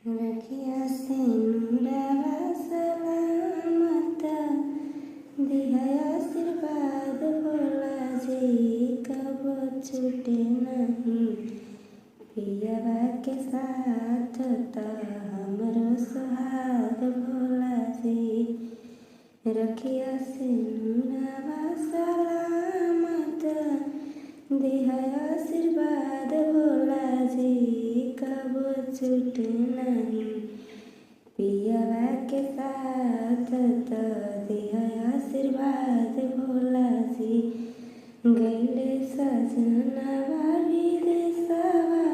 रखिया से नूरवा सलामत, दिहा आशीर्वाद भोला जी कबो छूटे नहीं। पियवा के साथ त हमरो सुहाग भोला जी, रखिया से नूरवा सलामत, दिहा आशीर्वाद भोला जी कबो छूटे नहीं। पियवा के साथ त दिहा आशीर्वाद भोला जी, गैले सजनवा विदेशवा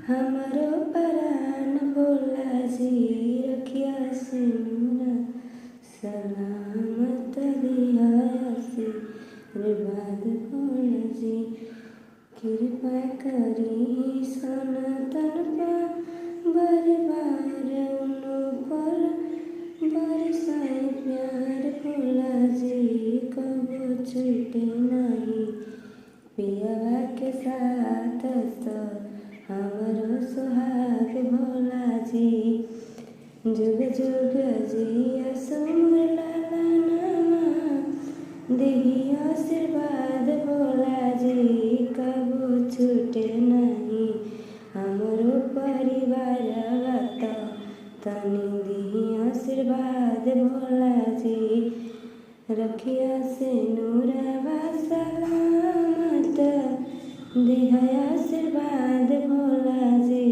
हमरो परान भोला जी, रखिया से नूरा सलामत, दिहा आशीर्वाद भोला जी। कृपा करी सनातन बार बार उनु पर बरसाए प्यार भोला जी कबो छूटे नहीं। पियवा के साथ तो हमरो सुहाग भोला जी, जुग जुग जिया सुमर लालनमा, देहि आशीर्वाद भोला जी कबो छूटे नहीं। हमरो परिवारवा तनी देहि आशीर्वाद भोला जी, रखिया से नूरवा सलामत, दिहा आशीर्वाद भोला जी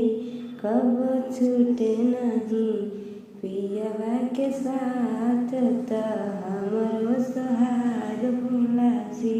कबो छूटे नहीं। पियवा के साथ त हमरो सुहाग भोला जी।